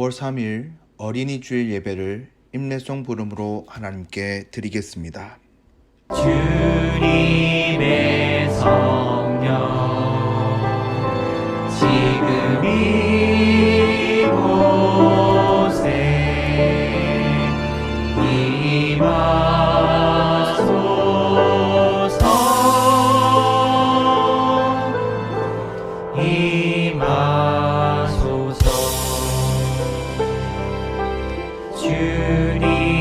9월 3일 어린이 주일 예배를 임례송 부름으로 하나님께 드리겠습니다. 주님의 성령 지금 이곳에 임하소서.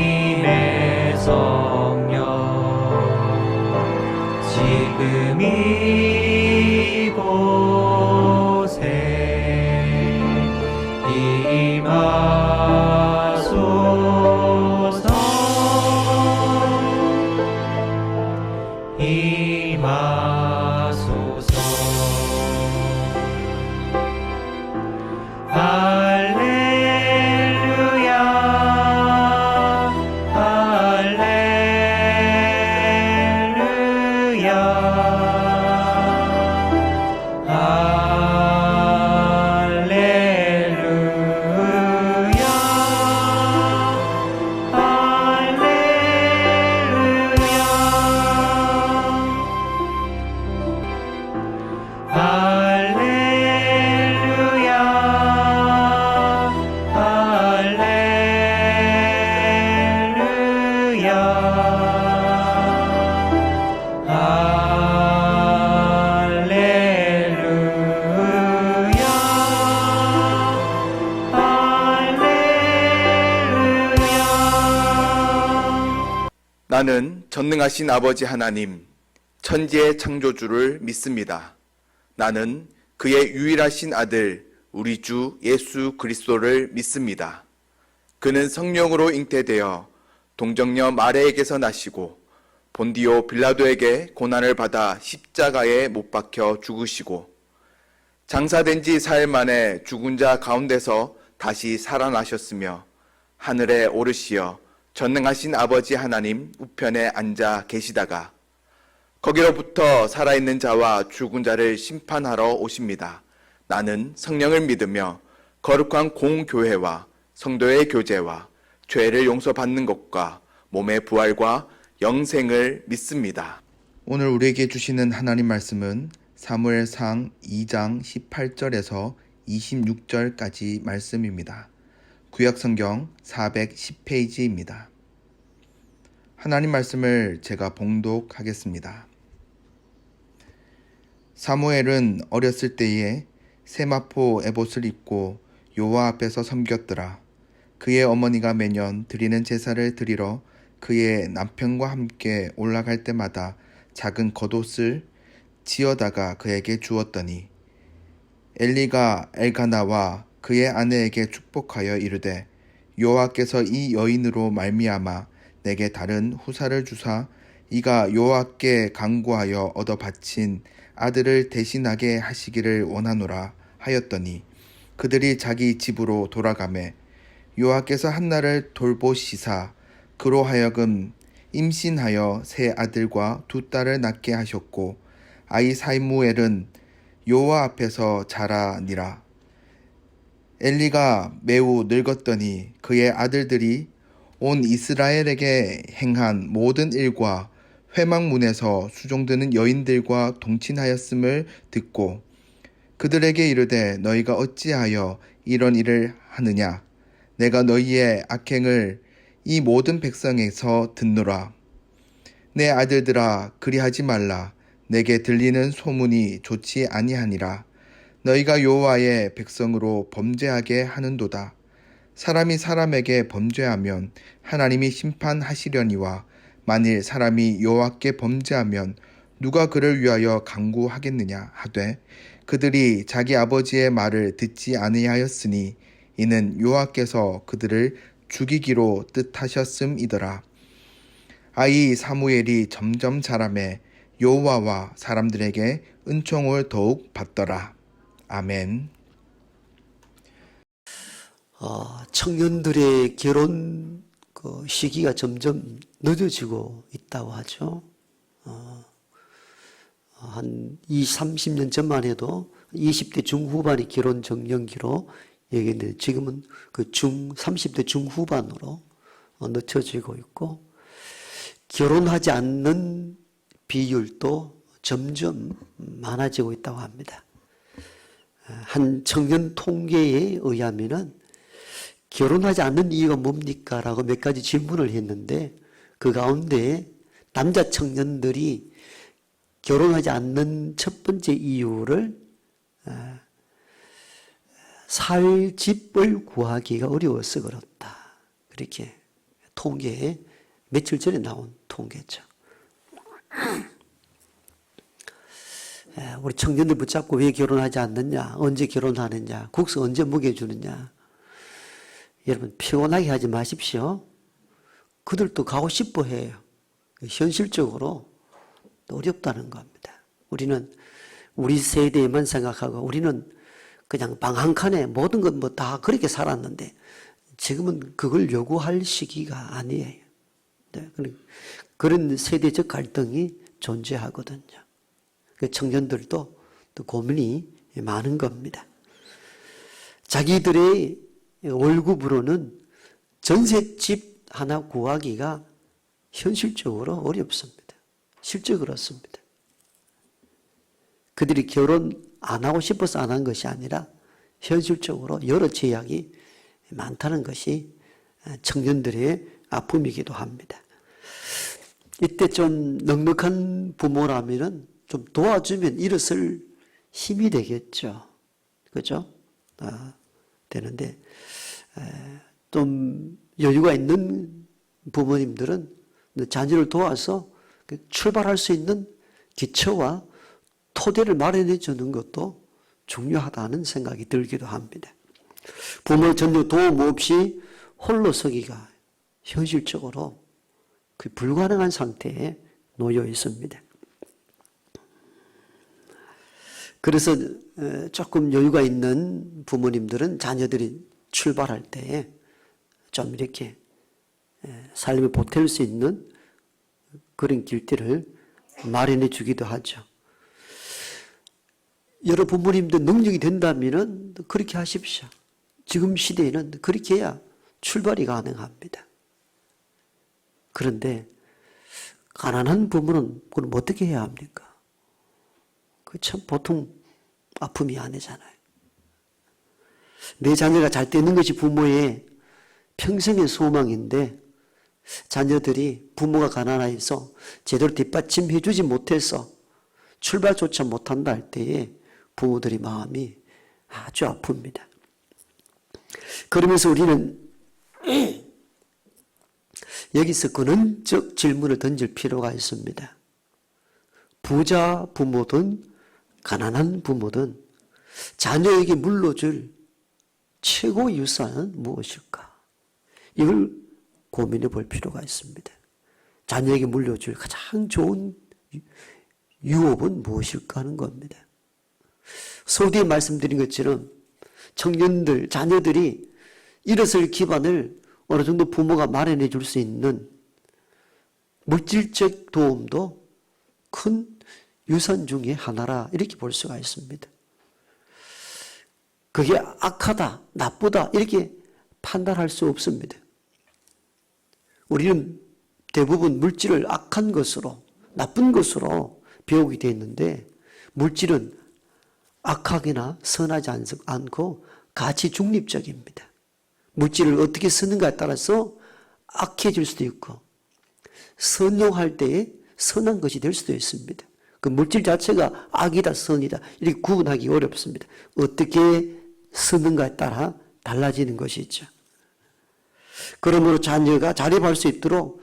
주님의 성령 지금 이곳에 임하소서. 임하소서. 할렐루야 할렐루야 할렐루야 나는 전능하신 아버지 하나님, 천지의 창조주를 믿습니다. 나는 그의 유일하신 아들, 우리 주 예수 그리스도를 믿습니다. 그는 성령으로 잉태되어 동정녀 마리아에게서 나시고 본디오 빌라도에게 고난을 받아 십자가에 못 박혀 죽으시고 장사된 지 4일 만에 죽은 자 가운데서 다시 살아나셨으며 하늘에 오르시어 전능하신 아버지 하나님 우편에 앉아 계시다가 거기로부터 살아있는 자와 죽은 자를 심판하러 오십니다. 나는 성령을 믿으며 거룩한 공교회와 성도의 교제와 죄를 용서받는 것과 몸의 부활과 영생을 믿습니다. 오늘 우리에게 주시는 하나님 말씀은 사무엘상 2장 18절에서 26절까지 말씀입니다. 구약성경 410페이지입니다. 하나님 말씀을 제가 봉독하겠습니다. 사무엘은 어렸을 때에 세마포 에봇을 입고 여호와 앞에서 섬겼더라. 그의 어머니가 매년 드리는 제사를 드리러 그의 남편과 함께 올라갈 때마다 작은 겉옷을 지어다가 그에게 주었더니 엘리가 엘가나와 그의 아내에게 축복하여 이르되 여호와께서 이 여인으로 말미암아 내게 다른 후사를 주사 이가 여호와께 간구하여 얻어 바친 아들을 대신하게 하시기를 원하노라 하였더니 그들이 자기 집으로 돌아가매 여호와께서 한나를 돌보시사 그로 하여금 임신하여 세 아들과 두 딸을 낳게 하셨고 아이 사무엘은 여호와 앞에서 자라니라. 엘리가 매우 늙었더니 그의 아들들이 온 이스라엘에게 행한 모든 일과 회막문에서 수종드는 여인들과 동친하였음을 듣고 그들에게 이르되 너희가 어찌하여 이런 일을 하느냐? 내가 너희의 악행을 이 모든 백성에서 듣노라. 내 아들들아 그리하지 말라. 내게 들리는 소문이 좋지 아니하니라. 너희가 여호와의 백성으로 범죄하게 하는도다. 사람이 사람에게 범죄하면 하나님이 심판하시려니와 만일 사람이 여호와께 범죄하면 누가 그를 위하여 간구하겠느냐 하되 그들이 자기 아버지의 말을 듣지 아니하였으니 이는 여호와께서 그들을 죽이기로 뜻하셨음이더라. 아이 사무엘이 점점 자라매 여호와와 사람들에게 은총을 더욱 받더라. 아멘. 청년들의 결혼 시기가 점점 늦어지고 있다고 하죠. 한 20, 30년 전만 해도 20대 중후반이 결혼 정년기로 얘기했는데 지금은 그 30대 중후반으로 늦춰지고 있고 결혼하지 않는 비율도 점점 많아지고 있다고 합니다. 한 청년 통계에 의하면은 결혼하지 않는 이유가 뭡니까? 라고 몇 가지 질문을 했는데 그 가운데 남자 청년들이 결혼하지 않는 첫 번째 이유를 살 집을 구하기가 어려워서 그렇다. 그렇게 통계에 며칠 전에 나온 통계죠. 우리 청년들 붙잡고 왜 결혼하지 않느냐, 언제 결혼하느냐, 국수 언제 먹여주느냐. 여러분 피곤하게 하지 마십시오. 그들도 가고 싶어 해요. 현실적으로 어렵다는 겁니다. 우리는 우리 세대에만 생각하고 우리는 그냥 방 한 칸에 모든 것 뭐 다 그렇게 살았는데 지금은 그걸 요구할 시기가 아니에요. 네, 그런 세대적 갈등이 존재하거든요. 그 청년들도 또 고민이 많은 겁니다. 자기들의 월급으로는 전셋집 하나 구하기가 현실적으로 어렵습니다. 실제 그렇습니다. 그들이 결혼 안 하고 싶어서 안 한 것이 아니라 현실적으로 여러 제약이 많다는 것이 청년들의 아픔이기도 합니다. 이때 좀 넉넉한 부모라면은 좀 도와주면 일어설 힘이 되겠죠. 그죠? 되는데, 좀 여유가 있는 부모님들은 자녀를 도와서 출발할 수 있는 기초와 토대를 마련해 주는 것도 중요하다는 생각이 들기도 합니다. 부모 전혀 도움 없이 홀로 서기가 현실적으로 불가능한 상태에 놓여 있습니다. 그래서 조금 여유가 있는 부모님들은 자녀들이 출발할 때 좀 이렇게 삶을 보탤 수 있는 그런 길들을 마련해 주기도 하죠. 여러 부모님들 능력이 된다면 그렇게 하십시오. 지금 시대에는 그렇게 해야 출발이 가능합니다. 그런데 가난한 부모는 그럼 어떻게 해야 합니까? 그 참 보통 아픔이 아니잖아요. 내 자녀가 잘 되는 것이 부모의 평생의 소망인데 자녀들이 부모가 가난해서 제대로 뒷받침해 주지 못해서 출발조차 못한다 할 때에 부모들의 마음이 아주 아픕니다. 그러면서 우리는 여기서 근원적 질문을 던질 필요가 있습니다. 부자 부모든 가난한 부모든 자녀에게 물려줄 최고 유산은 무엇일까? 이걸 고민해 볼 필요가 있습니다. 자녀에게 물려줄 가장 좋은 유업은 무엇일까 하는 겁니다. 서두에 말씀드린 것처럼 청년들, 자녀들이 일어설 기반을 어느 정도 부모가 마련해 줄 수 있는 물질적 도움도 큰 유산 중에 하나라 이렇게 볼 수가 있습니다. 그게 악하다, 나쁘다 이렇게 판단할 수 없습니다. 우리는 대부분 물질을 악한 것으로, 나쁜 것으로 배우게 되어 있는데 물질은 악하거나 선하지 않고 가치 중립적입니다. 물질을 어떻게 쓰는가에 따라서 악해질 수도 있고 선용할 때에 선한 것이 될 수도 있습니다. 그 물질 자체가 악이다 선이다 이렇게 구분하기 어렵습니다. 어떻게 쓰는가에 따라 달라지는 것이죠. 그러므로 자녀가 자립할 수 있도록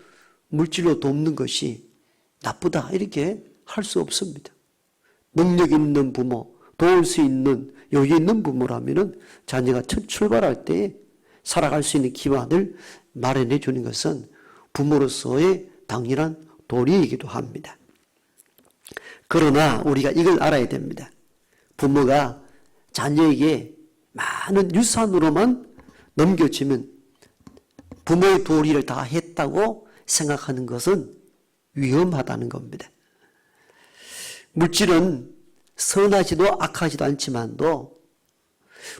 물질로 돕는 것이 나쁘다 이렇게 할 수 없습니다. 능력 있는 부모, 도울 수 있는 여유 있는 부모라면 자녀가 첫 출발할 때 살아갈 수 있는 기반을 마련해 주는 것은 부모로서의 당연한 도리이기도 합니다. 그러나 우리가 이걸 알아야 됩니다. 부모가 자녀에게 많은 유산으로만 넘겨주면 부모의 도리를 다 했다고 생각하는 것은 위험하다는 겁니다. 물질은 선하지도 악하지도 않지만도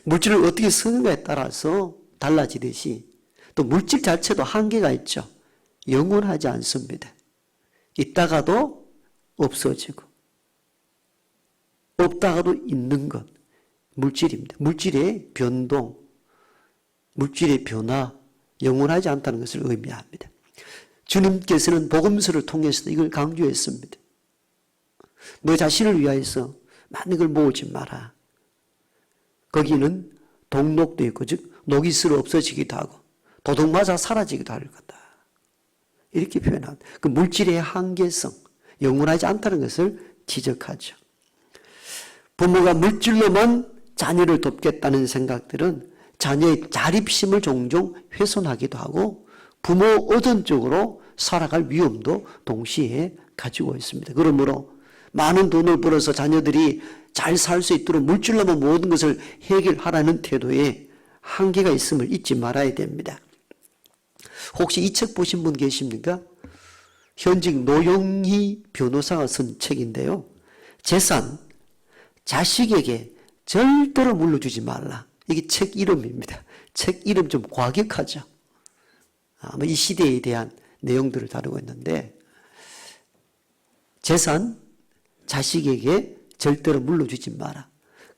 물질을 어떻게 쓰는가에 따라서 달라지듯이 또 물질 자체도 한계가 있죠. 영원하지 않습니다. 있다가도 없어지고 없다가도 있는 것, 물질입니다. 물질의 변동, 물질의 변화, 영원하지 않다는 것을 의미합니다. 주님께서는 복음서를 통해서도 이걸 강조했습니다. 너 자신을 위하여서 많은 걸 모으지 마라. 거기는 동록도 있고, 즉 녹이스로 없어지기도 하고 도둑 맞아 사라지기도 할 거다. 이렇게 표현합니다. 그 물질의 한계성, 영원하지 않다는 것을 지적하죠. 부모가 물질로만 자녀를 돕겠다는 생각들은 자녀의 자립심을 종종 훼손하기도 하고 부모 의존적으로 살아갈 위험도 동시에 가지고 있습니다. 그러므로 많은 돈을 벌어서 자녀들이 잘 살 수 있도록 물질로만 모든 것을 해결하라는 태도에 한계가 있음을 잊지 말아야 됩니다. 혹시 이 책 보신 분 계십니까? 현직 노영희 변호사가 쓴 책인데요. 재산, 자식에게 절대로 물려주지 말라. 이게 책 이름입니다. 책 이름 좀 과격하죠. 아마 이 시대에 대한 내용들을 다루고 있는데 재산, 자식에게 절대로 물려주지 마라.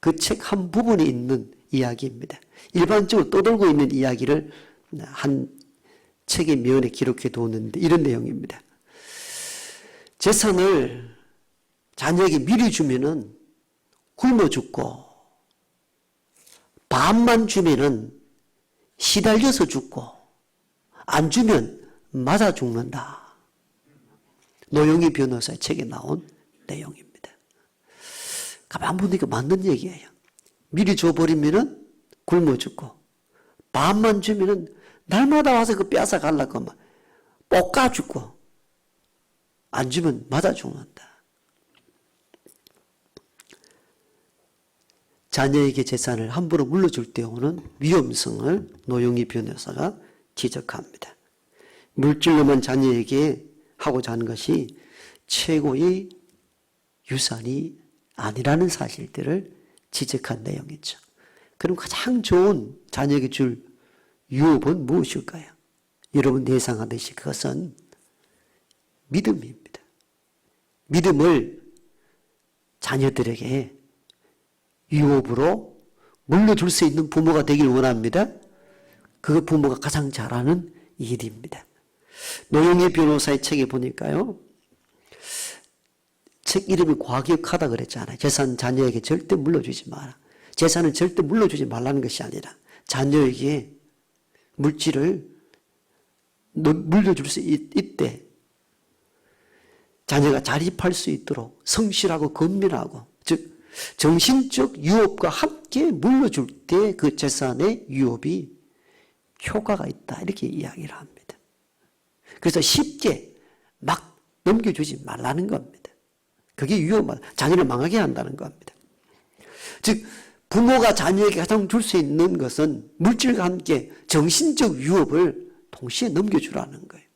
그 책 한 부분에 있는 이야기입니다. 일반적으로 떠돌고 있는 이야기를 한 책의 면에 기록해 두었는데 이런 내용입니다. 재산을 자녀에게 미리 주면은 굶어 죽고 반만 주면은 시달려서 죽고 안 주면 맞아 죽는다. 노영희 변호사의 책에 나온 내용입니다. 가만 보니까 맞는 얘기예요. 미리 줘버리면은 굶어 죽고 반만 주면은 날마다 와서 그 뺏어 가려고 막 볶아 죽고 안 주면 맞아 죽는다. 자녀에게 재산을 함부로 물려줄 때 오는 위험성을 노영희 변호사가 지적합니다. 물질로만 자녀에게 하고자 하는 것이 최고의 유산이 아니라는 사실들을 지적한 내용이죠. 그럼 가장 좋은 자녀에게 줄 유업은 무엇일까요? 여러분 예상하듯이 그것은 믿음입니다. 믿음을 자녀들에게 유업으로 물려줄 수 있는 부모가 되길 원합니다. 그 부모가 가장 잘하는 일입니다. 노영희 변호사의 책에 보니까요. 책 이름이 과격하다 그랬잖아요. 재산 자녀에게 절대 물려주지 마라. 재산은 절대 물려주지 말라는 것이 아니라 자녀에게 물질을 물려줄 수 있대. 자녀가 자립할 수 있도록 성실하고 건면하고 즉 정신적 유업과 함께 물려줄 때 그 재산의 유업이 효과가 있다. 이렇게 이야기를 합니다. 그래서 쉽게 막 넘겨주지 말라는 겁니다. 그게 위험하다. 자녀를 망하게 한다는 겁니다. 즉 부모가 자녀에게 가장 줄 수 있는 것은 물질과 함께 정신적 유업을 동시에 넘겨주라는 거예요.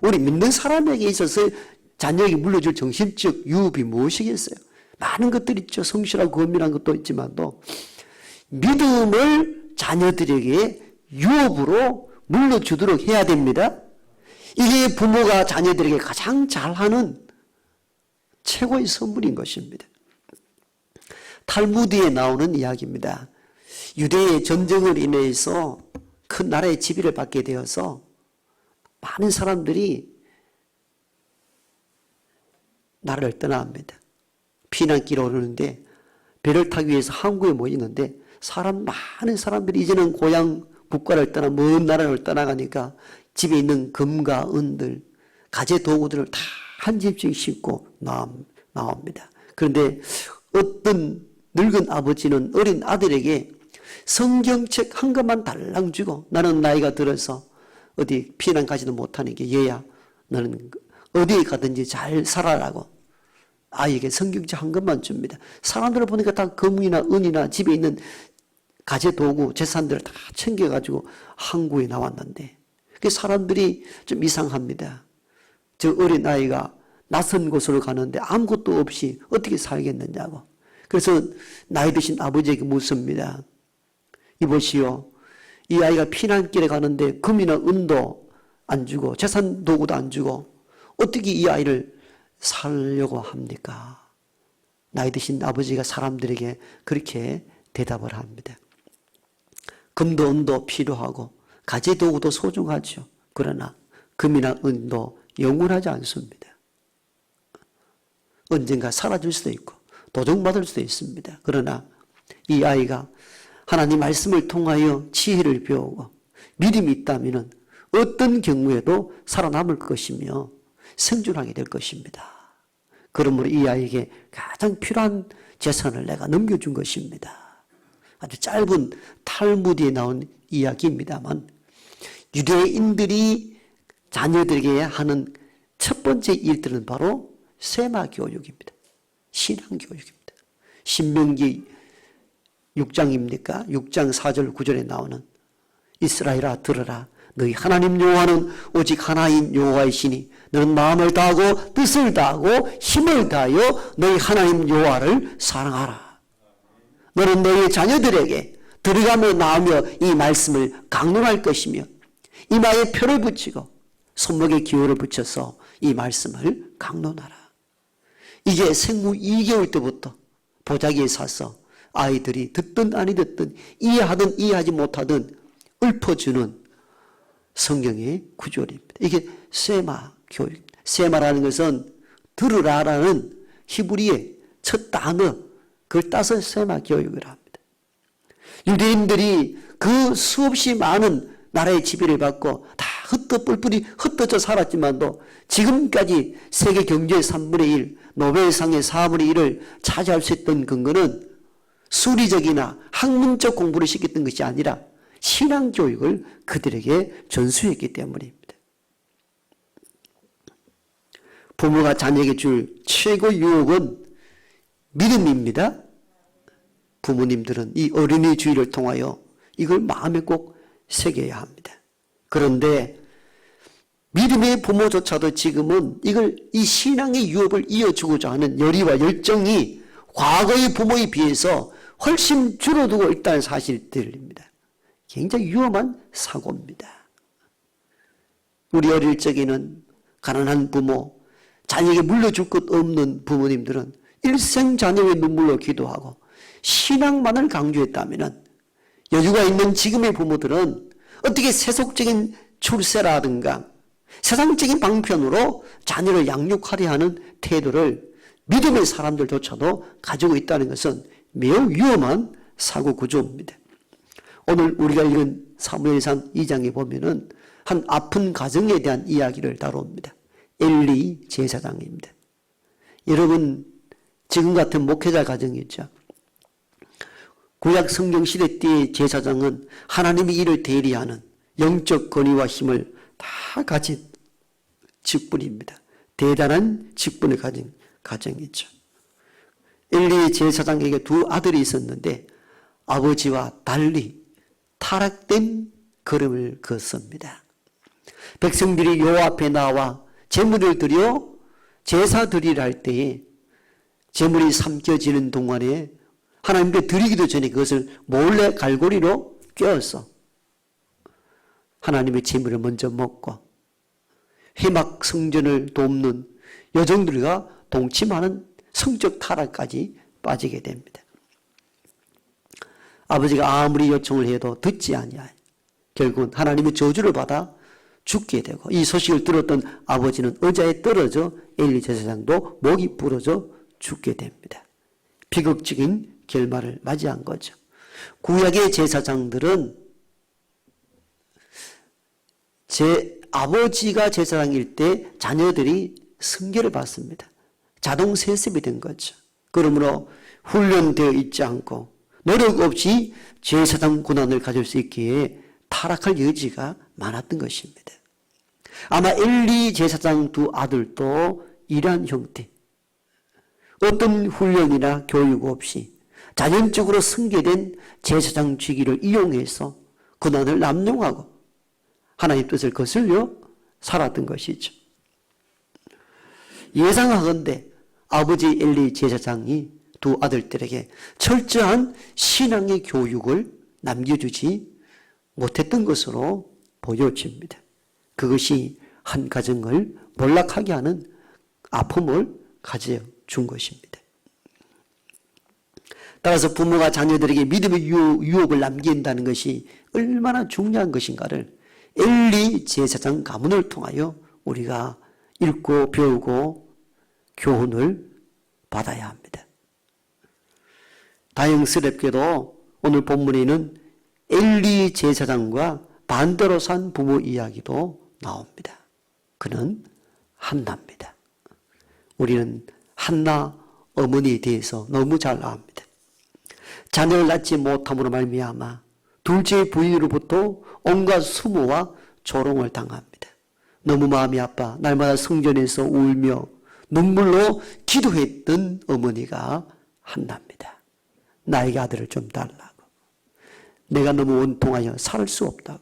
우리 믿는 사람에게 있어서 자녀에게 물려줄 정신적 유업이 무엇이겠어요? 많은 것들이 있죠. 성실하고 건면한 것도 있지만도 믿음을 자녀들에게 유업으로 물려주도록 해야 됩니다. 이게 부모가 자녀들에게 가장 잘하는 최고의 선물인 것입니다. 탈무드에 나오는 이야기입니다. 유대의 전쟁을 인해서 큰 나라의 지배를 받게 되어서 많은 사람들이 나라를 떠납니다. 피난길을 오르는데 배를 타기 위해서 항구에 모이는데 많은 사람들이 이제는 고향 국가를 떠나 먼 나라를 떠나가니까 집에 있는 금과 은들, 가재 도구들을 다 한 집씩 싣고 나옵니다. 그런데 어떤 늙은 아버지는 어린 아들에게 성경책 한 권만 달랑 주고 나는 나이가 들어서 어디 피난 가지도 못하니까 얘야 너는 어디에 가든지 잘 살아라고 아이에게 성경책 한 권만 줍니다. 사람들을 보니까 다 금이나 은이나 집에 있는 가재 도구 재산들을 다 챙겨가지고 항구에 나왔는데 그 사람들이 좀 이상합니다. 저 어린 아이가 낯선 곳으로 가는데 아무것도 없이 어떻게 살겠느냐고. 그래서 나이 드신 아버지에게 묻습니다. 이보시오. 이 아이가 피난길에 가는데 금이나 은도 안 주고 재산 도구도 안 주고 어떻게 이 아이를 살려고 합니까? 나이 드신 아버지가 사람들에게 그렇게 대답을 합니다. 금도 은도 필요하고 가재 도구도 소중하죠. 그러나 금이나 은도 영원하지 않습니다. 언젠가 사라질 수도 있고 도적받을 수도 있습니다. 그러나 이 아이가 하나님 말씀을 통하여 지혜를 배우고 믿음이 있다면 어떤 경우에도 살아남을 것이며 생존하게 될 것입니다. 그러므로 이 아이에게 가장 필요한 재산을 내가 넘겨준 것입니다. 아주 짧은 탈무드에 나온 이야기입니다만 유대인들이 자녀들에게 하는 첫 번째 일들은 바로 세마 교육입니다. 신앙 교육입니다. 신명기 6장입니까? 6장 4절 9절에 나오는 이스라엘아 들으라. 너희 하나님 여호와는 오직 하나인 여호와이시니 너는 마음을 다하고 뜻을 다하고 힘을 다하여 너희 하나님 여호와를 사랑하라. 너는 너희 자녀들에게 들어가며 나오며 이 말씀을 강론할 것이며 이마에 표를 붙이고 손목에 기호를 붙여서 이 말씀을 강론하라. 이게 생후 2개월 때부터 보자기에 사서 아이들이 듣든 아니 듣든 이해하든 이해하지 못하든 읊어주는 성경의 구절입니다. 이게 세마 교육입니다. 세마라는 것은 들으라라는 히브리의 첫 단어, 그걸 따서 세마 교육을 합니다. 유대인들이 그 수없이 많은 나라의 지배를 받고 다 뿔뿔이 흩어져 살았지만도 지금까지 세계 경제의 3분의 1, 노벨상의 4분의 1을 차지할 수 있던 근거는 수리적이나 학문적 공부를 시켰던 것이 아니라 신앙교육을 그들에게 전수했기 때문입니다. 부모가 자녀에게 줄 최고 유혹은 믿음입니다. 부모님들은 이 어린이 주의를 통하여 이걸 마음에 꼭 새겨야 합니다. 그런데 믿음의 부모조차도 지금은 이 신앙의 유업을 이어주고자 하는 열의와 열정이 과거의 부모에 비해서 훨씬 줄어들고 있다는 사실들입니다. 굉장히 위험한 사고입니다. 우리 어릴 적에는 가난한 부모, 자녀에게 물려줄 것 없는 부모님들은 일생 자녀의 눈물로 기도하고 신앙만을 강조했다면 여유가 있는 지금의 부모들은 어떻게 세속적인 출세라든가 세상적인 방편으로 자녀를 양육하려 하는 태도를 믿음의 사람들조차도 가지고 있다는 것은 매우 위험한 사고 구조입니다. 오늘 우리가 읽은 사무엘상 2장에 보면은 한 아픈 가정에 대한 이야기를 다룹니다. 엘리 제사장입니다. 여러분 지금 같은 목회자 가정이죠. 구약 성경 시대 때의 제사장은 하나님의 일을 대리하는 영적 권위와 힘을 다 가진 직분입니다. 대단한 직분을 가진 가정이죠. 엘리 제사장에게 두 아들이 있었는데 아버지와 달리 타락된 걸음을 걷습니다. 백성들이 여호와 앞에 나와 제물을 드려 제사 드리려 할 때에 제물이 삼켜지는 동안에 하나님께 드리기도 전에 그것을 몰래 갈고리로 꿰어서 하나님의 제물을 먼저 먹고 회막 성전을 돕는 여종들과 동침하는 성적 타락까지 빠지게 됩니다. 아버지가 아무리 요청을 해도 듣지 아니하여 결국은 하나님의 저주를 받아 죽게 되고 이 소식을 들었던 아버지는 의자에 떨어져 엘리 제사장도 목이 부러져 죽게 됩니다. 비극적인 결말을 맞이한 거죠. 구약의 제사장들은 아버지가 제사장일 때 자녀들이 승계를 받습니다. 자동 세습이 된 거죠. 그러므로 훈련되어 있지 않고 노력 없이 제사장 권한을 가질 수 있기에 타락할 여지가 많았던 것입니다. 아마 엘리 제사장 두 아들도 이러한 형태, 어떤 훈련이나 교육 없이 자연적으로 승계된 제사장 직위를 이용해서 권한을 남용하고 하나님 뜻을 거슬려 살았던 것이죠. 예상하건대 아버지 엘리 제사장이 두 아들들에게 철저한 신앙의 교육을 남겨주지 못했던 것으로 보여집니다. 그것이 한 가정을 몰락하게 하는 아픔을 가져준 것입니다. 따라서 부모가 자녀들에게 믿음의 유업을 남긴다는 것이 얼마나 중요한 것인가를 엘리 제사장 가문을 통하여 우리가 읽고 배우고 교훈을 받아야 합니다. 다행스럽게도 오늘 본문에는 엘리 제사장과 반대로 산 부모 이야기도 나옵니다. 그는 한나입니다. 우리는 한나 어머니에 대해서 너무 잘 압니다. 자녀를 낳지 못함으로 말미암아 둘째 부인으로부터 온갖 수모와 조롱을 당합니다. 너무 마음이 아파 날마다 성전에서 울며 눈물로 기도했던 어머니가 한나입니다. 나에게 아들을 좀 달라고. 내가 너무 원통하여 살 수 없다고.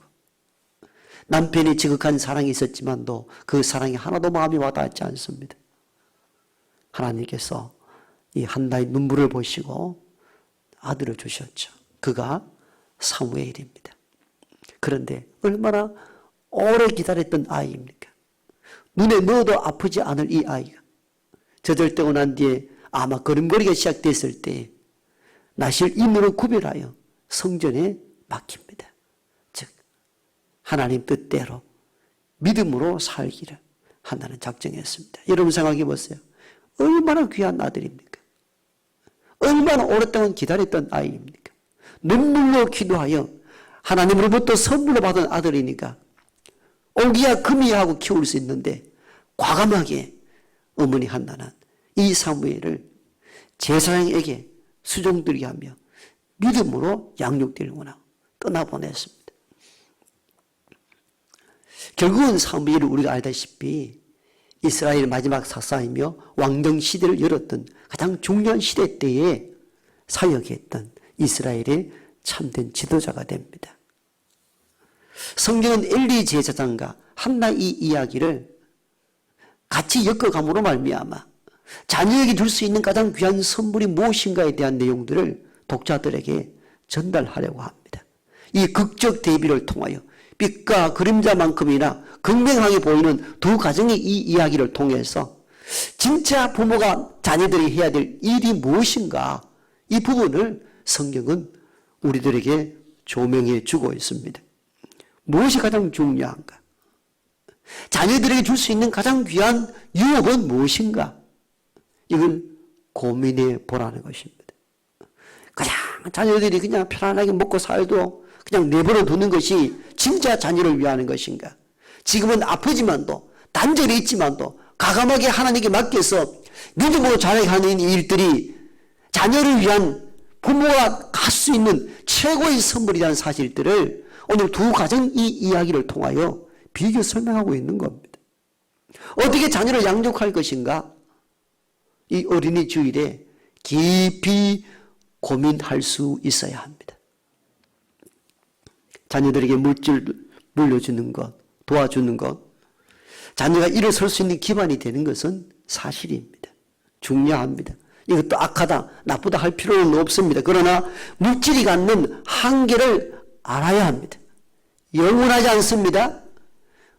남편이 지극한 사랑이 있었지만도 그 사랑이 하나도 마음이 와닿지 않습니다. 하나님께서 이 한나의 눈물을 보시고 아들을 주셨죠. 그가 사무엘입니다. 그런데 얼마나 오래 기다렸던 아이입니까? 눈에 넣어도 아프지 않을 이 아이가 저절되고 난 뒤에 아마 걸음걸이가 시작됐을 때 나실 인으로 구별하여 성전에 맡깁니다. 즉 하나님 뜻대로 믿음으로 살기를 한나는 작정했습니다. 여러분 생각해 보세요. 얼마나 귀한 아들입니까? 얼마나 오랫동안 기다렸던 아이입니까? 눈물로 기도하여 하나님으로부터 선물로 받은 아들이니까 오기야 금이하고 키울 수 있는데 과감하게 어머니 한나는 이 사무엘을 제사장에게 수종드리게 하며 믿음으로 양육되려고 떠나보냈습니다. 결국은 사무엘을 우리가 알다시피 이스라엘 마지막 사사이며 왕정 시대를 열었던 가장 중요한 시대 때에 사역했던 이스라엘의 참된 지도자가 됩니다. 성경은 엘리 제사장과 한나 이 이야기를 같이 엮어감으로 말미암아 자녀에게 줄 수 있는 가장 귀한 선물이 무엇인가에 대한 내용들을 독자들에게 전달하려고 합니다. 이 극적 대비를 통하여 빛과 그림자만큼이나 극명하게 보이는 두 가정의 이 이야기를 통해서 진짜 부모가 자녀들이 해야 될 일이 무엇인가, 이 부분을 성경은 우리들에게 조명해 주고 있습니다. 무엇이 가장 중요한가? 자녀들에게 줄 수 있는 가장 귀한 유업은 무엇인가? 이걸 고민해 보라는 것입니다. 그냥 자녀들이 그냥 편안하게 먹고 살도 그냥 내버려 두는 것이 진짜 자녀를 위하는 것인가? 지금은 아프지만도 단절이 있지만도 과감하게 하나님께 맡겨서 믿음으로 자라가는 일들이 자녀를 위한 부모가 할 수 있는 최고의 선물이라는 사실들을 오늘 두 가정 이 이야기를 통하여 비교 설명하고 있는 겁니다. 어떻게 자녀를 양육할 것인가? 이 어린이 주일에 깊이 고민할 수 있어야 합니다. 자녀들에게 물질 물려주는 것, 도와주는 것, 자녀가 일어설 수 있는 기반이 되는 것은 사실입니다. 중요합니다. 이것도 악하다, 나쁘다 할 필요는 없습니다. 그러나 물질이 갖는 한계를 알아야 합니다. 영원하지 않습니다.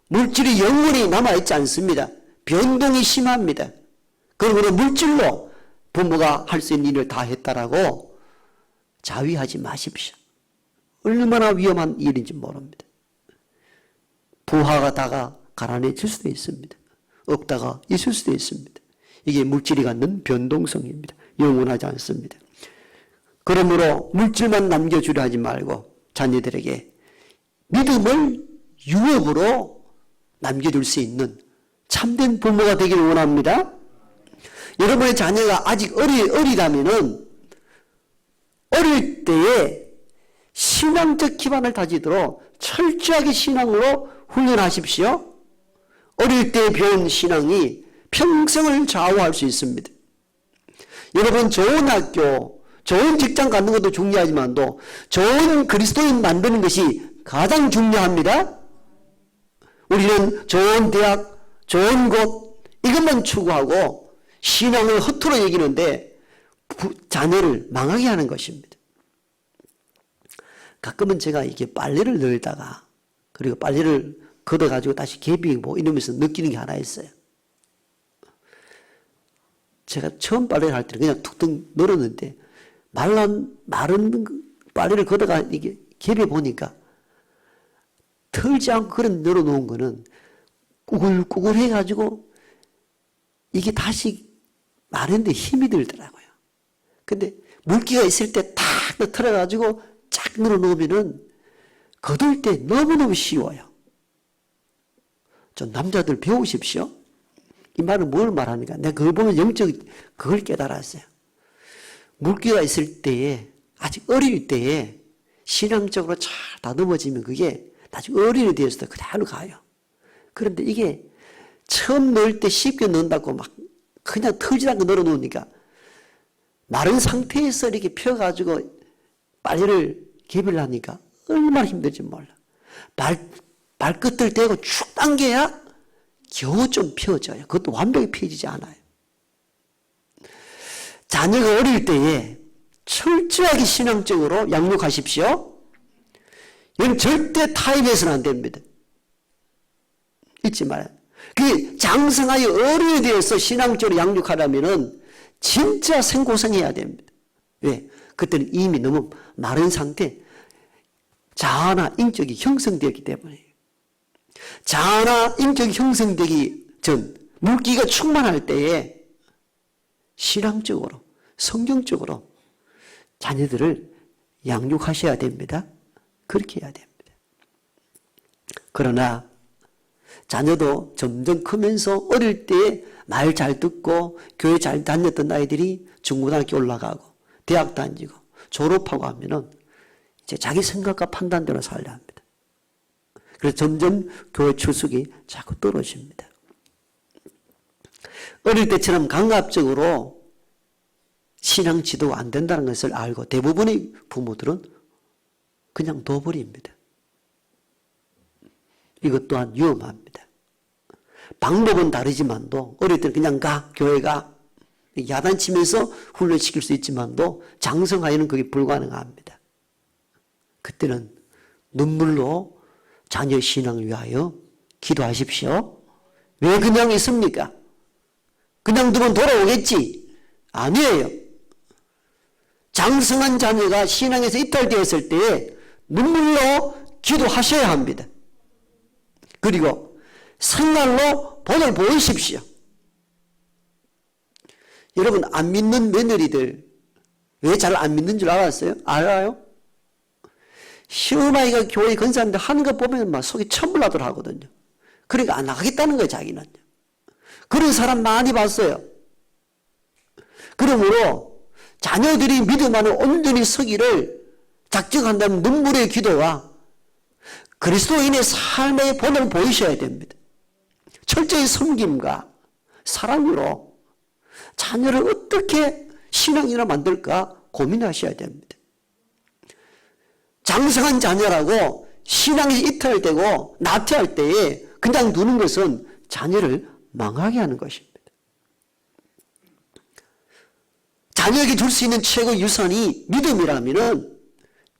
물질이 영원히 남아있지 않습니다. 변동이 심합니다. 그러므로 물질로 부모가 할 수 있는 일을 다 했다라고 자위하지 마십시오. 얼마나 위험한 일인지 모릅니다. 부하가 다가 가난해질 수도 있습니다. 없다가 있을 수도 있습니다. 이게 물질이 갖는 변동성입니다. 영원하지 않습니다. 그러므로 물질만 남겨주려 하지 말고 자녀들에게 믿음을 유업으로 남겨줄 수 있는 참된 부모가 되기를 원합니다. 여러분의 자녀가 아직 어리다면은 어릴 때에 신앙적 기반을 다지도록 철저하게 신앙으로 훈련하십시오. 어릴 때 배운 신앙이 평생을 좌우할 수 있습니다. 여러분 좋은 학교, 좋은 직장 갖는 것도 중요하지만도 좋은 그리스도인 만드는 것이 가장 중요합니다. 우리는 좋은 대학, 좋은 곳 이것만 추구하고 신앙을 허투루 여기는데 자녀를 망하게 하는 것입니다. 가끔은 제가 이게 빨래를 널다가 그리고 빨래를 걷어가지고 다시 개비고 이러면서 느끼는 게 하나 있어요. 제가 처음 빨래를 할 때는 그냥 툭툭 널었는데 마른 빨래를 걷어가 이게 개비 보니까 털지 않고 그런 널어놓은 거는 꾸글꾸글 해가지고 이게 다시 마른데 힘이 들더라고요. 근데 물기가 있을 때 탁 털어가지고 쫙 널어놓으면은 거둘 때 너무너무 쉬워요. 좀 남자들 배우십시오. 이 말은 뭘 말합니까? 내가 그걸 보면 영적 그걸 깨달았어요. 물기가 있을 때에 아직 어릴 때에 신앙적으로 잘 다듬어지면 그게 나중에 어린이 되어서도 그대로 가요. 그런데 이게 처음 넣을 때 쉽게 넣는다고 막 그냥 털지 않고 널어 놓으니까 마른 상태에서 이렇게 펴가지고 빨래를 개비를 하니까 얼마나 힘들지 몰라. 발끝을 대고 쭉 당겨야 겨우 좀 펴져요. 그것도 완벽히 펴지지 않아요. 자녀가 어릴 때에 철저하게 신앙적으로 양육하십시오. 이건 절대 타협해서는 안 됩니다. 잊지 말아요. 그 장성하여 어른이 되어서 신앙적으로 양육하려면은 진짜 생고생해야 됩니다. 왜? 그때는 이미 너무 마른 상태, 자아나 인격이 형성되었기 때문에. 자아나 인격이 형성되기 전 물기가 충만할 때에 신앙적으로, 성경적으로 자녀들을 양육하셔야 됩니다. 그렇게 해야 됩니다. 그러나 자녀도 점점 크면서 어릴 때 말 잘 듣고 교회 잘 다녔던 아이들이 중고등학교 올라가고 대학 다니고 졸업하고 하면은 이제 자기 생각과 판단대로 살려 합니다. 그래서 점점 교회 출석이 자꾸 떨어집니다. 어릴 때처럼 강압적으로 신앙 지도가 안 된다는 것을 알고 대부분의 부모들은 그냥 둬버립니다. 이것 또한 위험합니다. 방법은 다르지만도 어릴 때는 그냥 가, 교회 가, 야단치면서 훈련시킬 수 있지만도 장성하여는 그게 불가능합니다. 그때는 눈물로 자녀 신앙을 위하여 기도하십시오. 왜 그냥 있습니까? 그냥 두면 돌아오겠지? 아니에요. 장성한 자녀가 신앙에서 이탈되었을 때에 눈물로 기도하셔야 합니다. 그리고 생활로 본을 보이십시오. 여러분, 안 믿는 며느리들 왜 잘 안 믿는 줄 알았어요? 알아요? 시어머니가 교회 건사하는데 하는 거 보면 막 속이 천불나도록 하거든요. 그러니까 안 나가겠다는 거예요, 자기는. 그런 사람 많이 봤어요. 그러므로 자녀들이 믿음 안에 온전히 서기를 작정한다면 눈물의 기도와 그리스도인의 삶의 본을 보이셔야 됩니다. 철저히 섬김과 사랑으로 자녀를 어떻게 신앙인으로 만들까 고민하셔야 됩니다. 장성한 자녀라고 신앙이 이탈되고 나태할 때에 그냥 두는 것은 자녀를 망하게 하는 것입니다. 자녀에게 줄 수 있는 최고 유산이 믿음이라면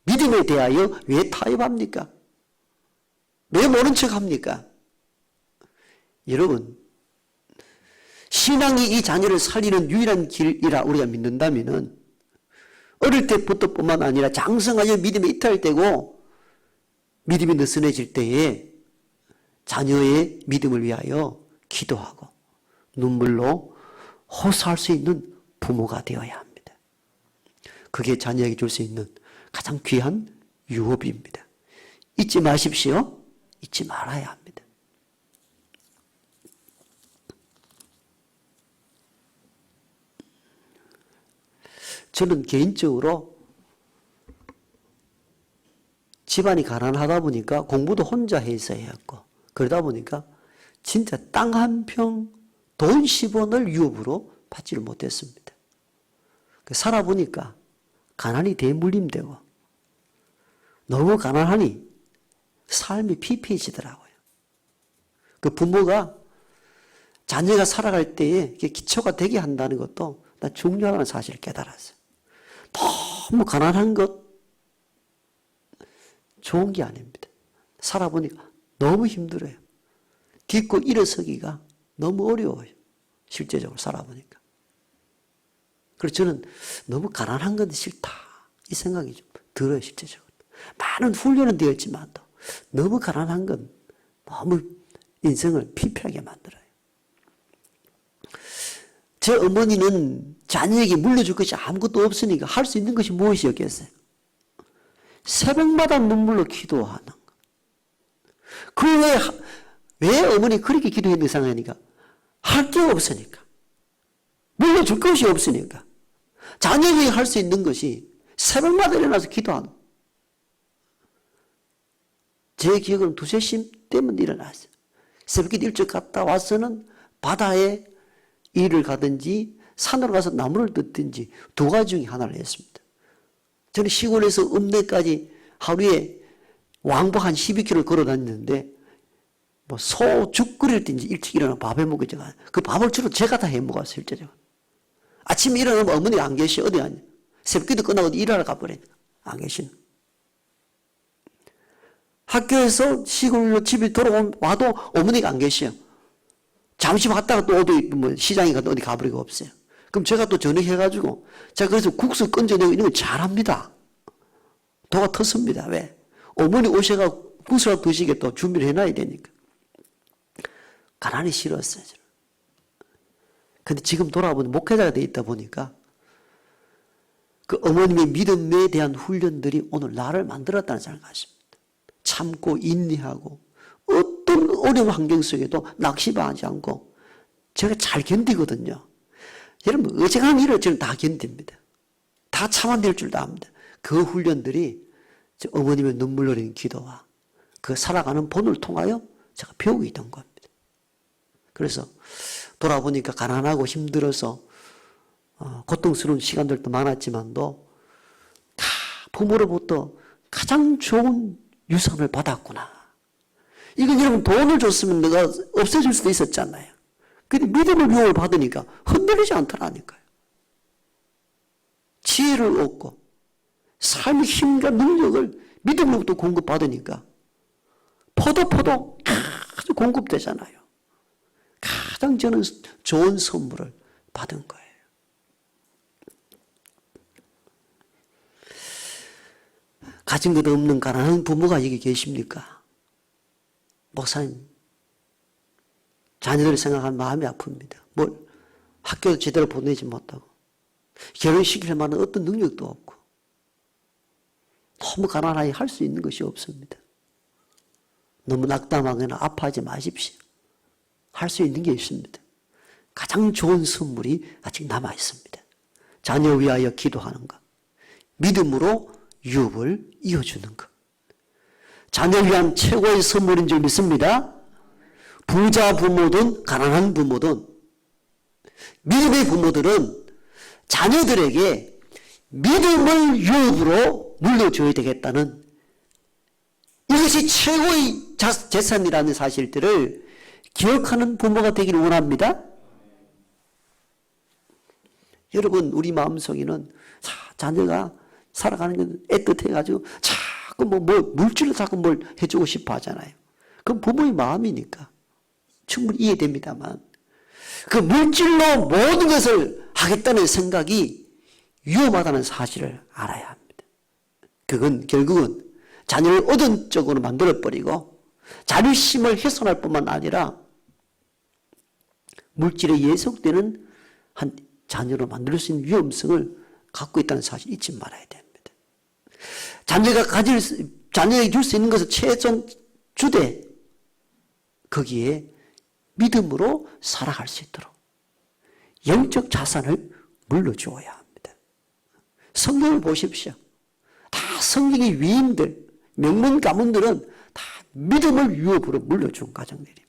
믿음에 대하여 왜 타협합니까? 왜 모른 척합니까? 여러분, 신앙이 이 자녀를 살리는 유일한 길이라 우리가 믿는다면 어릴 때부터 뿐만 아니라 장성하여 믿음에 이탈되고 믿음이 느슨해질 때에 자녀의 믿음을 위하여 기도하고 눈물로 호소할 수 있는 부모가 되어야 합니다. 그게 자녀에게 줄 수 있는 가장 귀한 유업입니다. 잊지 마십시오. 잊지 말아야 합니다. 저는 개인적으로 집안이 가난하다 보니까 공부도 혼자 해서 했고 그러다 보니까 진짜 땅 한 평, 돈 10원을 유업으로 받지를 못했습니다. 살아보니까 가난이 대물림되고 너무 가난하니 삶이 피폐해지더라고요. 그 부모가 자녀가 살아갈 때에 기초가 되게 한다는 것도 나 중요하다는 사실을 깨달았어요. 너무 가난한 것, 좋은 게 아닙니다. 살아보니까 너무 힘들어요. 딛고 일어서기가 너무 어려워요. 실제적으로 살아보니까. 그래서 저는 너무 가난한 건 싫다. 이 생각이 좀 들어요, 실제적으로. 많은 훈련은 되었지만도 너무 가난한 건 너무 인생을 피폐하게 만들어요. 제 어머니는 자녀에게 물려줄 것이 아무것도 없으니까 할 수 있는 것이 무엇이었겠어요? 새벽마다 눈물로 기도하는 것. 왜 어머니 그렇게 기도했는지 생각하니까 할 게 없으니까. 물려줄 것이 없으니까. 자녀에게 할 수 있는 것이 새벽마다 일어나서 기도하는 것. 제 기억은 두세 시 때문에 일어났어요. 새벽에 일찍 갔다 와서는 바다에 일을 가든지 산으로 가서 나무를 뜯든지 두 가지 중에 하나를 했습니다. 저는 시골에서 읍내까지 하루에 왕복 한 12km 걸어 다녔는데 뭐 소죽 끓일 때인지 일찍 일어나 밥해 먹었죠. 그 밥을 주로 제가 다 해 먹었어요. 실제적으로. 아침에 일어나면 어머니가 안 계시. 어디 갔냐. 새벽기도 끝나고 일하러 가버리니까 안 계시는. 학교에서 시골로 집에 와도 어머니가 안 계셔요. 잠시 왔다가 또 어디 뭐 시장에 가도 어디 가버리고 없어요. 그럼 제가 또 저녁해가지고 제가 그래서 국수 건져내고 이런 거 잘합니다. 도가 텄습니다. 왜? 어머니 오셔가 국수라도 드시게 또 준비를 해놔야 되니까. 가난이 싫었어요. 저는. 근데 지금 돌아보면 목회자가 돼 있다 보니까 그 어머님의 믿음에 대한 훈련들이 오늘 나를 만들었다는 생각을 가집니다. 참고 인내하고 어떤 어려운 환경 속에도 낙심하지 않고 제가 잘 견디거든요. 여러분 어지간한 일을 저는 다 견딥니다. 다 참아낼 줄도 압니다. 그 훈련들이 어머님의 눈물 흘리는 기도와 그 살아가는 본을 통하여 제가 배우고 있던 겁니다. 그래서 돌아보니까 가난하고 힘들어서 고통스러운 시간들도 많았지만도 다 부모로부터 가장 좋은 유산을 받았구나. 이건 여러분 돈을 줬으면 내가 없애줄 수도 있었잖아요. 근데 믿음의 유혹을 받으니까 흔들리지 않더라니까요. 지혜를 얻고 삶의 힘과 능력을 믿음으로부터 공급받으니까 포도 아주 공급되잖아요. 가장 저는 좋은 선물을 받은 거예요. 가진 것 없는 가난한 부모가 여기 계십니까? 목사님, 자녀들을 생각하면 마음이 아픕니다. 뭘 학교도 제대로 보내지 못하고 결혼시킬 만한 어떤 능력도 없고 너무 가난하게 할 수 있는 것이 없습니다. 너무 낙담하거나 아파하지 마십시오. 할 수 있는 게 있습니다. 가장 좋은 선물이 아직 남아 있습니다. 자녀 위하여 기도하는 것, 믿음으로 유업을 이어주는 것. 자녀 위한 최고의 선물인 줄 믿습니다. 부자 부모든 가난한 부모든 믿음의 부모들은 자녀들에게 믿음을 유업으로 물려줘야 되겠다는 이것이 최고의 재산이라는 사실들을 기억하는 부모가 되기를 원합니다. 여러분 우리 마음속에는 자녀가 살아가는 건 애틋해가지고 자꾸 물질로 자꾸 뭘 해주고 싶어 하잖아요. 그건 부모의 마음이니까 충분히 이해됩니다만 그 물질로 모든 것을 하겠다는 생각이 위험하다는 사실을 알아야 합니다. 그건 결국은 자녀를 얻은 쪽으로 만들어버리고 자존심을 훼손할 뿐만 아니라 물질에 예속되는 한 자녀로 만들 수 있는 위험성을 갖고 있다는 사실 잊지 말아야 됩니다. 자녀에게 줄 수 있는 것을 최선 주되 거기에 믿음으로 살아갈 수 있도록 영적 자산을 물려주어야 합니다. 성경을 보십시오. 다 성경의 위인들, 명문 가문들은 다 믿음을 유업으로 물려준 가정들입니다.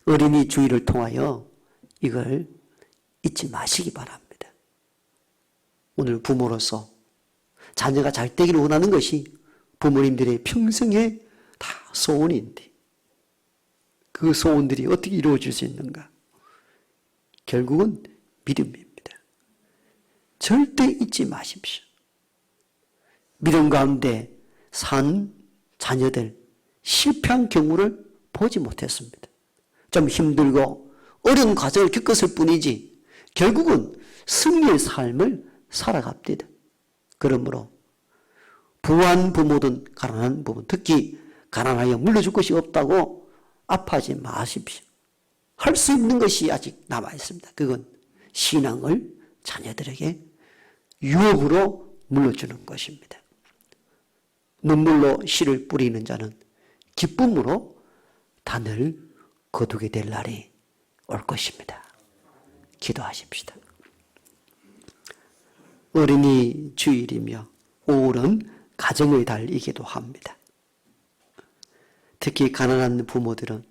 어린이 주의를 통하여 이걸 잊지 마시기 바랍니다. 오늘 부모로서 자녀가 잘 되기를 원하는 것이 부모님들의 평생의 다 소원인데 그 소원들이 어떻게 이루어질 수 있는가? 결국은 믿음입니다. 절대 잊지 마십시오. 믿음 가운데 산 자녀들 실패한 경우를 보지 못했습니다. 좀 힘들고 어려운 과정을 겪었을 뿐이지 결국은 승리의 삶을 살아갑니다. 그러므로 부한 부모든 가난한 부모, 특히 가난하여 물려줄 것이 없다고 아파하지 마십시오. 할 수 있는 것이 아직 남아 있습니다. 그건 신앙을 자녀들에게 유혹으로 물려주는 것입니다. 눈물로 씨를 뿌리는 자는 기쁨으로 단을 거두게 될 날이 올 것입니다. 기도하십시다. 어린이 주일이며 5월은 가정의 달이기도 합니다. 특히 가난한 부모들은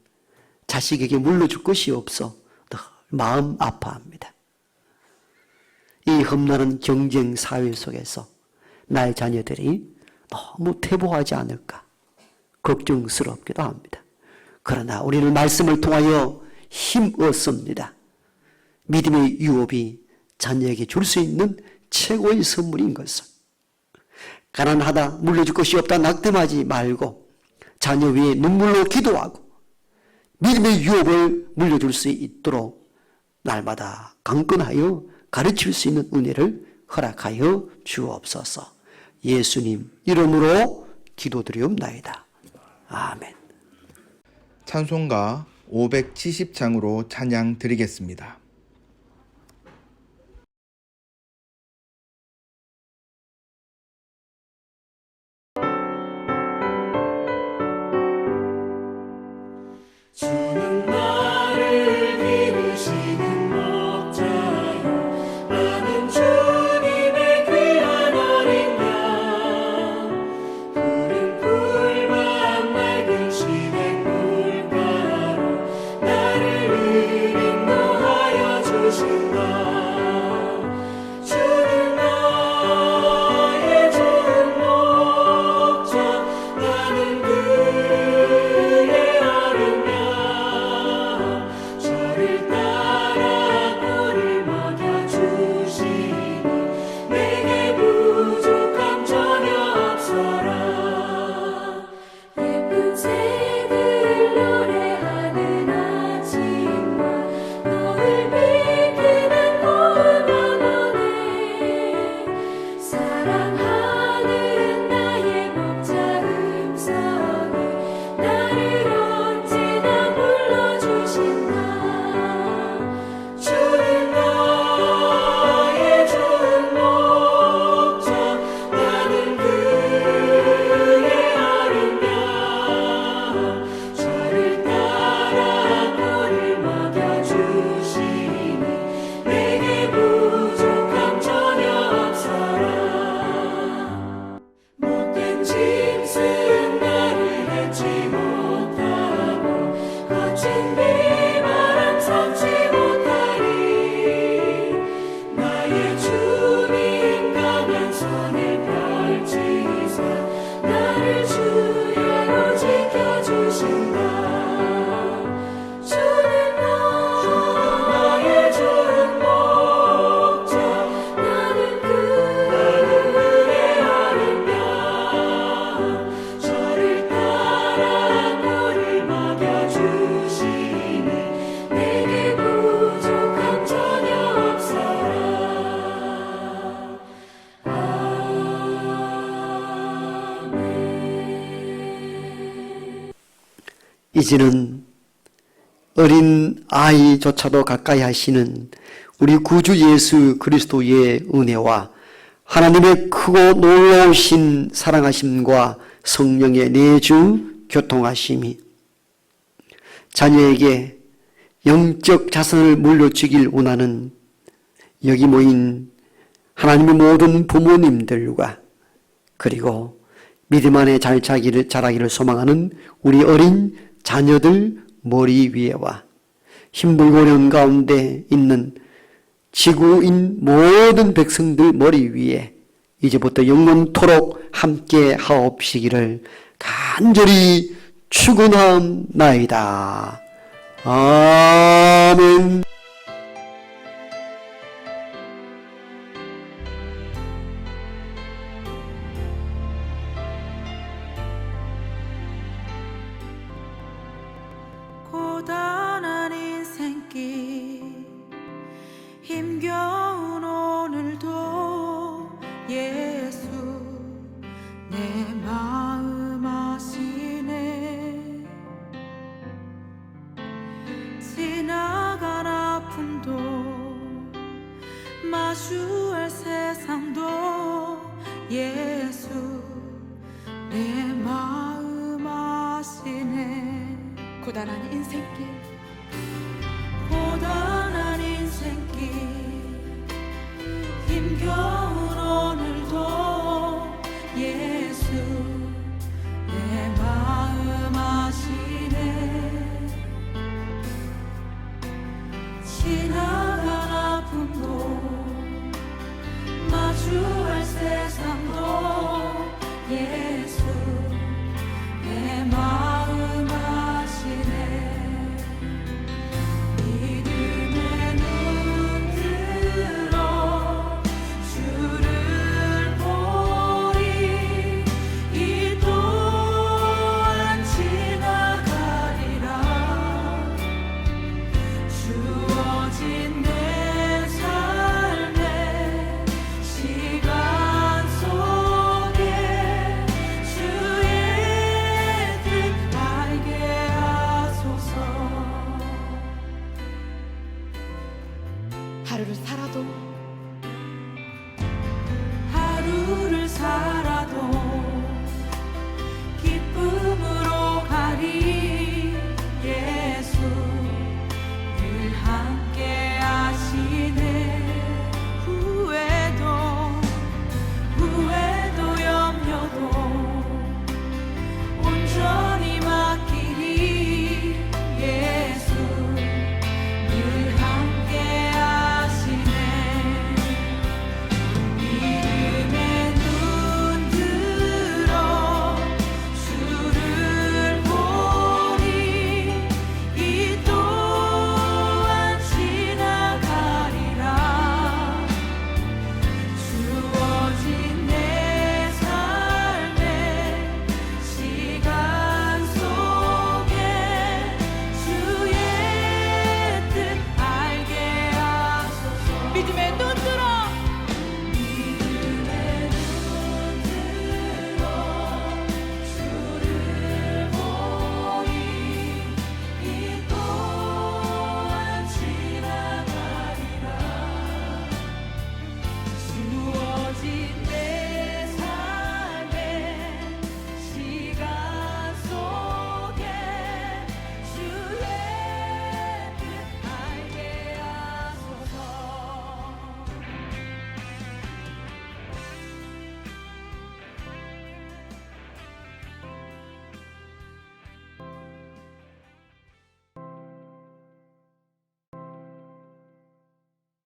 자식에게 물려줄 것이 없어 늘 마음 아파합니다. 이 험난한 경쟁 사회 속에서 나의 자녀들이 너무 퇴보하지 않을까 걱정스럽기도 합니다. 그러나 우리는 말씀을 통하여 힘 얻습니다. 믿음의 유업이 자녀에게 줄 수 있는 최고의 선물인 것을. 가난하다, 물려줄 것이 없다 낙담하지 말고 자녀 위에 눈물로 기도하고 믿음의 유업을 물려줄 수 있도록 날마다 강건하여 가르칠 수 있는 은혜를 허락하여 주옵소서. 예수님 이름으로 기도드리옵나이다. 아멘. 찬송가 570장으로 찬양 드리겠습니다. 주는 나를 기르시는 목자요 나는 주님의 귀한 어린 양 푸른 풀만 맑은 시냇 물가로 나를 인도하여 주신다. 주는 나의 좋은 목자 나는 그의 저를 따라 꼴을 먹여주시니 내게 부족함 전혀 없어라. 예쁜 새들 노래하는 아침과 너를 비키는 고운 영혼에 사랑하는 나의 목자 음성이 나를 언제나 불러주신다. 주는 나의 좋은 목자 나는 그의 어린 양 저를 따라 꼴을 먹여주시니 내게 부족함 전혀 없어라. 못된 짐승 나를 해치 못하고 거친 비바람 삼지 못하리. 나의 주님 강한 손을 펼치사 나를 주야로 지켜주신다. 주는 나의 좋은 목자 나는 그의 어린 양 저를 따라 꼴을 먹여주시니 내게 부족함 전혀 없어라. 아멘. 이제는 어린 아이조차도 가까이 하시는 우리 구주 예수 그리스도의 은혜와 하나님의 크고 놀라우신 사랑하심과 성령의 내주 교통하심이 자녀에게 영적 자산을 물려주길 원하는 여기 모인 하나님의 모든 부모님들과 그리고 믿음 안에 잘 자라기를 소망하는 우리 어린 자녀들 머리 위에와 힘들고 어려운 가운데 있는 지구인 모든 백성들 머리 위에 이제부터 영원토록 함께 하옵시기를 간절히 축원하옵나이다. 아멘. 마주할 세상도 예수 내 마음 아시네. 고단한 인생길 고단한 인생길 힘겨운 오늘도 예수 내 마음 아시네. 지나간 아픔도 마주할 세상도 예수 내 마음 아시네. 믿음의 눈 들어 주를 보리. 이 또한 지나가리라. 주어진 내 삶의 시간 속에 주의 뜻 알게 하소서. 하루를 살아도